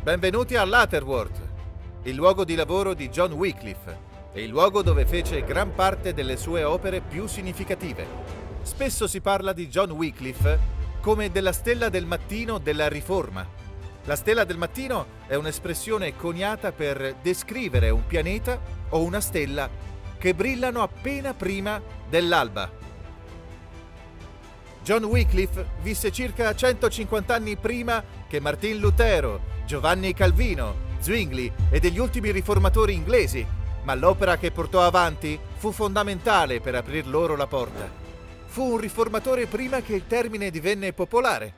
Benvenuti a Lutterworth, il luogo di lavoro di John Wycliffe e il luogo dove fece gran parte delle sue opere più significative. Spesso si parla di John Wycliffe come della stella del mattino della Riforma. La stella del mattino è un'espressione coniata per descrivere un pianeta o una stella che brillano appena prima dell'alba. John Wycliffe visse circa 150 anni prima che Martin Lutero, Giovanni Calvino, Zwingli e degli ultimi riformatori inglesi, ma l'opera che portò avanti fu fondamentale per aprir loro la porta. Fu un riformatore prima che il termine divenne popolare.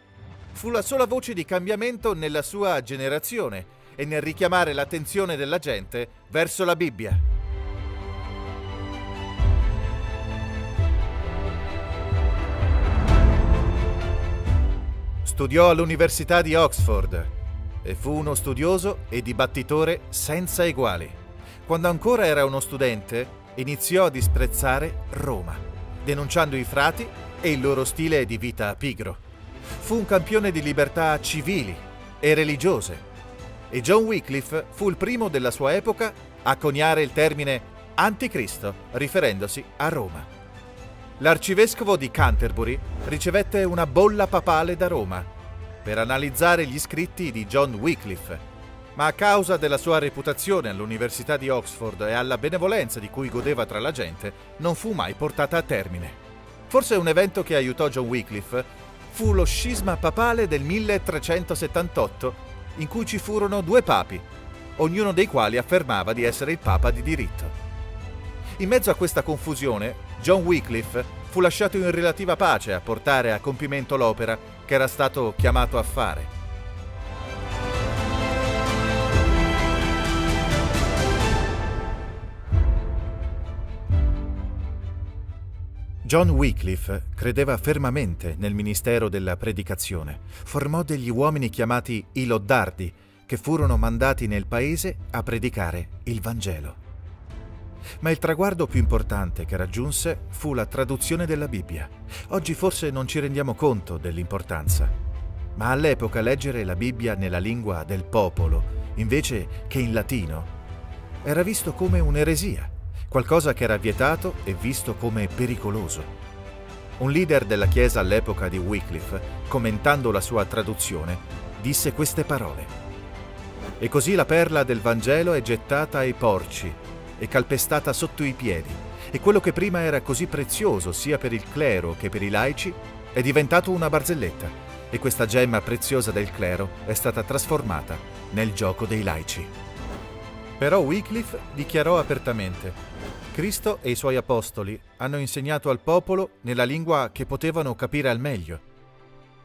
Fu la sola voce di cambiamento nella sua generazione e nel richiamare l'attenzione della gente verso la Bibbia. Studiò all'Università di Oxford e fu uno studioso e dibattitore senza eguali. Quando ancora era uno studente, iniziò a disprezzare Roma, denunciando i frati e il loro stile di vita pigro. Fu un campione di libertà civili e religiose e John Wycliffe fu il primo della sua epoca a coniare il termine anticristo riferendosi a Roma. L'arcivescovo di Canterbury ricevette una bolla papale da Roma per analizzare gli scritti di John Wycliffe, ma a causa della sua reputazione all'Università di Oxford e alla benevolenza di cui godeva tra la gente, non fu mai portata a termine. Forse un evento che aiutò John Wycliffe fu lo scisma papale del 1378, in cui ci furono due papi, ognuno dei quali affermava di essere il papa di diritto. In mezzo a questa confusione, John Wycliffe fu lasciato in relativa pace a portare a compimento l'opera che era stato chiamato a fare. John Wycliffe credeva fermamente nel ministero della predicazione. Formò degli uomini chiamati i Loddardi, che furono mandati nel paese a predicare il Vangelo. Ma il traguardo più importante che raggiunse fu la traduzione della Bibbia. Oggi forse non ci rendiamo conto dell'importanza, ma all'epoca leggere la Bibbia nella lingua del popolo, invece che in latino, era visto come un'eresia, qualcosa che era vietato e visto come pericoloso. Un leader della Chiesa all'epoca di Wycliffe, commentando la sua traduzione, disse queste parole: «E così la perla del Vangelo è gettata ai porci e calpestata sotto i piedi, e quello che prima era così prezioso sia per il clero che per i laici è diventato una barzelletta, e questa gemma preziosa del clero è stata trasformata nel gioco dei laici». Però Wycliffe dichiarò apertamente: Cristo e i suoi apostoli hanno insegnato al popolo nella lingua che potevano capire al meglio.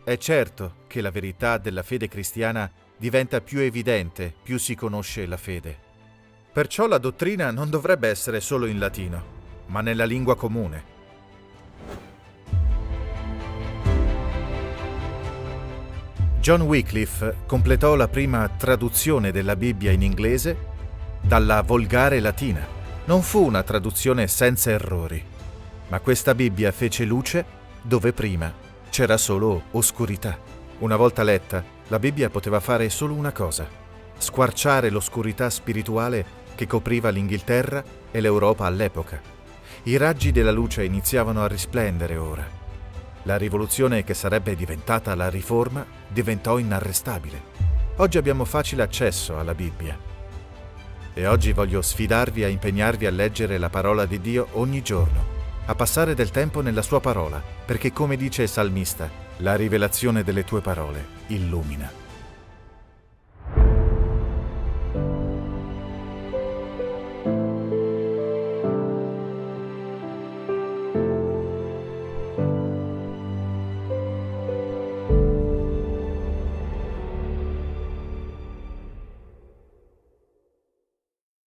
È certo che la verità della fede cristiana diventa più evidente più si conosce la fede. Perciò la dottrina non dovrebbe essere solo in latino, ma nella lingua comune. John Wycliffe completò la prima traduzione della Bibbia in inglese dalla volgare latina. Non fu una traduzione senza errori, ma questa Bibbia fece luce dove prima c'era solo oscurità. Una volta letta, la Bibbia poteva fare solo una cosa: squarciare l'oscurità spirituale che copriva l'Inghilterra e l'Europa all'epoca. I raggi della luce iniziavano a risplendere ora. La rivoluzione che sarebbe diventata la Riforma diventò inarrestabile. Oggi abbiamo facile accesso alla Bibbia. E oggi voglio sfidarvi a impegnarvi a leggere la parola di Dio ogni giorno, a passare del tempo nella sua parola, perché come dice il salmista, la rivelazione delle tue parole illumina.